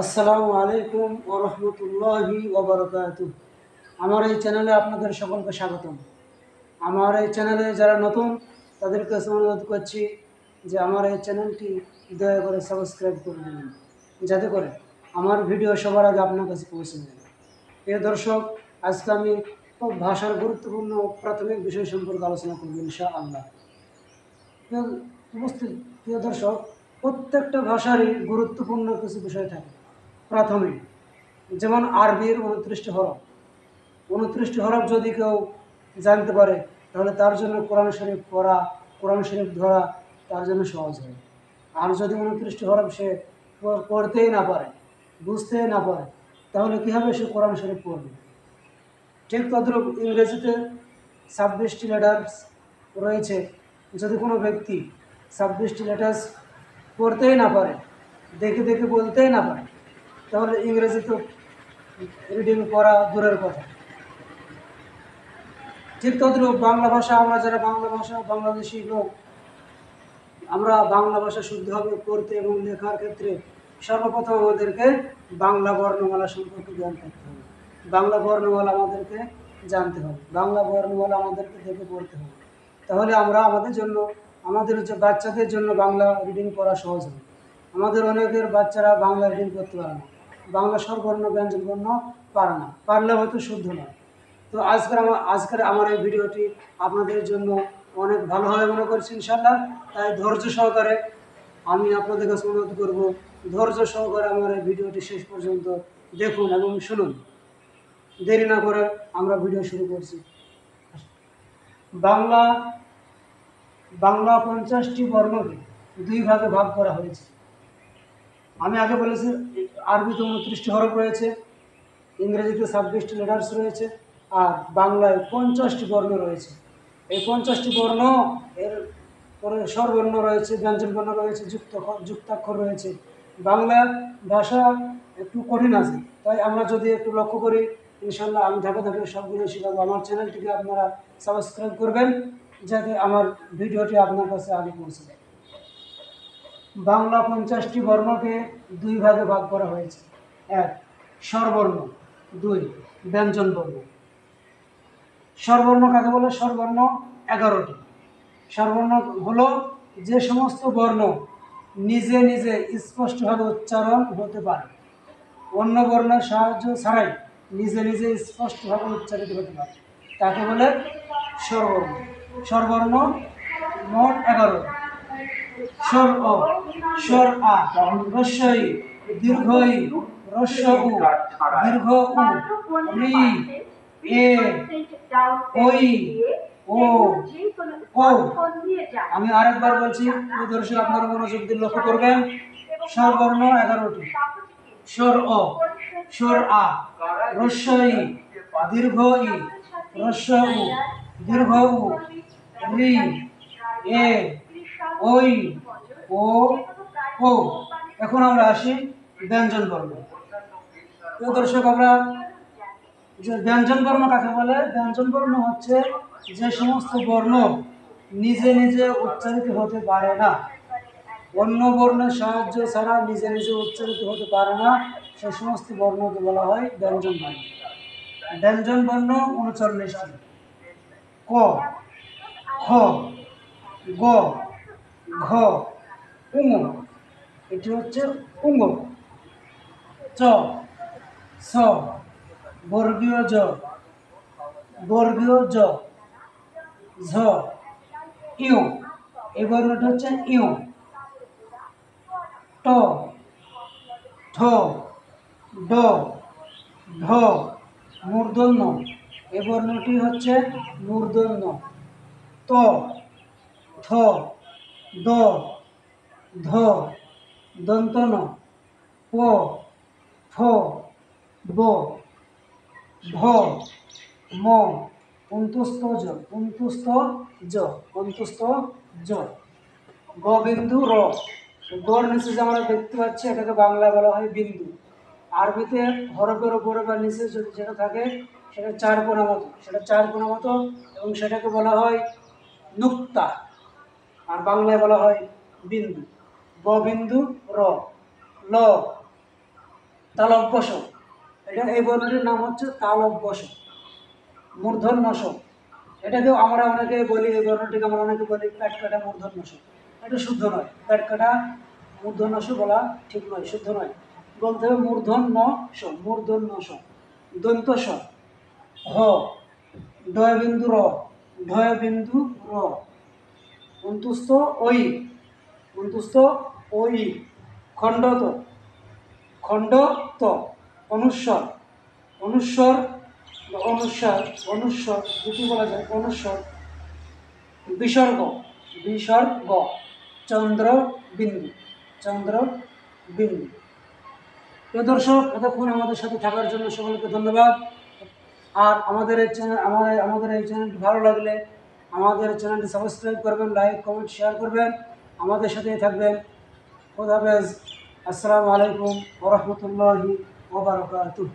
আসসালামু আলাইকুম ওয়া রাহমাতুল্লাহি ওয়া বারাকাতুহু। আমার এই চ্যানেলে আপনাদের সকলকে স্বাগতম। আমার এই চ্যানেলে যারা নতুন তাদেরকে অনুরোধ করছি যে আমার এই চ্যানেলটি দয়া করে সাবস্ক্রাইব করে দিন, যাতে করে আমার ভিডিও সবার আগে আপনার কাছে পৌঁছে যায়। প্রিয় দর্শক, আজকে আমি খুব ভাষার গুরুত্বপূর্ণ প্রাথমিক বিষয় সম্পর্কে আলোচনা করব ইনশাআল্লাহ। প্রিয় উপস্থিত প্রিয় দর্শক, প্রত্যেকটা ভাষারই গুরুত্বপূর্ণ কিছু বিষয় থাকে প্রাথমিক। যেমন আরবির 29টি হরফ, 29টি হরফ যদি কেউ জানতে পারে তাহলে তার জন্য কোরআন শরীফ পড়া, কোরআন শরীফ ধরা তার জন্য সহজ হয়। আর যদি 29টি হরফ সে পড়তেই না পারে, বুঝতেই না পারে, তাহলে কীভাবে সে কোরআন শরীফ পড়বে? ঠিক তদ্রূপ ইংরেজিতে 26টি লেটার্স রয়েছে। যদি কোনো ব্যক্তি 26টি লেটার্স পড়তেই না পারে, দেখে দেখে বলতেই না পারে, তাহলে ইংরেজি তো রিডিং করা দূরের কথা। ঠিক তদ্রূপ বাংলা ভাষা, আমরা যারা বাংলা ভাষা বাংলাদেশি লোক, আমরা বাংলা ভাষা শুদ্ধভাবে পড়তে এবং লেখার ক্ষেত্রে সর্বপ্রথম আমাদেরকে বাংলা বর্ণমালা সম্পর্কে জ্ঞান থাকতে হবে। বাংলা বর্ণমালা আমাদেরকে জানতে হবে, বাংলা বর্ণমালা আমাদেরকে দেখে পড়তে হবে। তাহলে আমরা আমাদের জন্য, আমাদের যে বাচ্চাদের জন্য বাংলা রিডিং করা সহজ হবে। আমাদের অনেকের বাচ্চারা বাংলা রিডিং করতে পারে না, বাংলা স্বরবর্ণ ব্যঞ্জনবর্ণ পারে না, পারলে হয়তো শুদ্ধ নয়। তো আজকের আমার এই ভিডিওটি আপনাদের জন্য অনেক ভালো হবে মনে করছি ইনশাআল্লাহ। তাই ধৈর্য সহকারে আমি আপনাদের কাছে অনুরোধ করব, ধৈর্য সহকারে আমার এই ভিডিওটি শেষ পর্যন্ত দেখুন এবং শুনুন। দেরি না করে আমরা ভিডিও শুরু করছি। বাংলা বাংলা 50টি বর্ণকে দুই ভাগে ভাগ করা হয়েছে। আমি আগে বলেছি আরবিতে 29টি হরফ রয়েছে, ইংরেজিতে 26টি লেটার্স রয়েছে, আর বাংলায় 50টি বর্ণ রয়েছে। এই 50টি বর্ণ, এর পরে স্বরবর্ণ রয়েছে, ব্যঞ্জনবর্ণ রয়েছে, যুক্তাক্ষর রয়েছে। বাংলা ভাষা একটু কঠিন আছে, তাই আমরা যদি একটু লক্ষ্য করি ইনশাল্লাহ আমি ধাপে ধাপে সবগুলো শেখাবো। আমার চ্যানেলটিকে আপনারা সাবস্ক্রাইব করবেন, যাতে আমার ভিডিওটি আপনার কাছে আগে পৌঁছে যায়। বাংলা 50টি বর্ণকে দুই ভাগে ভাগ করা হয়েছে। এক, স্বরবর্ণ। দুই, ব্যঞ্জনবর্ণ। স্বরবর্ণ কাকে বলে? স্বরবর্ণ 11টি। স্বরবর্ণ হলো যে সমস্ত বর্ণ নিজে নিজে স্পষ্টভাবে উচ্চারণ হতে পারে, অন্য বর্ণের সাহায্য ছাড়াই নিজে নিজে স্পষ্টভাবে উচ্চারিত হতে পারে, তাকে বলে স্বরবর্ণ। স্বরবর্ণ মোট 11। স্বর অ, স্বর আ, হ্রস্ব ই, দীর্ঘ ই, হ্রস্ব উ, দীর্ঘ উ, রি, এ, ওই, ও, ও। আমি আরেকবার বলছি, প্রিয় দর্শক আপনারা মনোযোগ দিয়ে লক্ষ্য করবেন। স্বরবর্ণ 11টি। স্বর অ, স্বর আ, হ্রস্ব ই, দীর্ঘ ই, হ্রস্ব উ, দীর্ঘ উ, রি, এ, ওই, ও, ও। এখন আমরা আসি ব্যঞ্জনবর্ণ। প্রিয় দর্শক, আমরা যে ব্যঞ্জনবর্ণ কাকে বলে? ব্যঞ্জনবর্ণ হচ্ছে যে সমস্ত বর্ণ নিজে নিজে উচ্চারিত হতে পারে না, অন্য বর্ণের সাহায্য ছাড়া নিজে নিজে উচ্চারিত হতে পারে না, সে সমস্ত বর্ণকে বলা হয় ব্যঞ্জনবর্ণ। ব্যঞ্জনবর্ণ 39টি। ক, খ, গ, ঘ, উঙ, এটি হচ্ছে উঙ। চ, ছ, বর্গীয় জ, বর্গীয় জ, ঝ, ইউ, এই বর্ণটি হচ্ছে ইউ। ট, ঠ, ড, ঢ, মূর্ধন্য, এই বর্ণটি হচ্ছে মূর্ধন্য। ত, থ, দ, ধ, দন্ত ন, প, ফ, ব, ভ, ম, অন্তুস্থ জ, অন্তুস্থ জ, অন্তুস্থ জ। গ বিন্দু র, গর নিচে যে আমরা দেখতে পাচ্ছি এটাকে বাংলা বলা হয় বিন্দু। আরবিতে হরফের উপরে বা নিচে যদি যেটা থাকে সেটা চার কোনা মতো, সেটা চার কোনা মতো, এবং সেটাকে বলা হয় নুক্তা, আর বাংলায় বলা হয় বিন্দু। ব বিন্দু র, ল, তালব্যস, এটা এই বর্ণটির নাম হচ্ছে তালব্যস। মূর্ধন্যস, এটাকেও আমরা অনেকে বলি, এই বর্ণটিকে আমরা অনেকে বলি পেট কাটা মূর্ধন্যস। এটা শুদ্ধ নয়, পেট কাটা মূর্ধন্যস বলা ঠিক নয়, শুদ্ধ নয়, বলতে হবে মূর্ধন্যস, মূর্ধন্যস। দন্ত স, হ, ডয় বিন্দু র, ঢয় বিন্দু র, অন্তুস্থ ওই, অন্তুস্থ ওই, খণ্ডত, খণ্ডত, অনুস্বর, অনুস্বর, অনুস্বার, অনুস্বর দুটি বলা যায়, অনুস্বর, বিসর্গ, বিসর্গ, চন্দ্র বিন্দু, চন্দ্র বিন্দু। প্রিয় দর্শক, এতক্ষণ আমাদের সাথে থাকার জন্য সকলকে ধন্যবাদ। আর আমাদের এই চ্যানেল, আমাদের এই চ্যানেলটি ভালো লাগলে আমাদের চ্যানেলটি সাবস্ক্রাইব করবেন, লাইক কমেন্ট শেয়ার করবেন, আমাদের সাথেই থাকবেন। খোদা হাফেজ। আসসালামু আলাইকুম ওয়া রাহমাতুল্লাহি ওয়া বারাকাতুহু।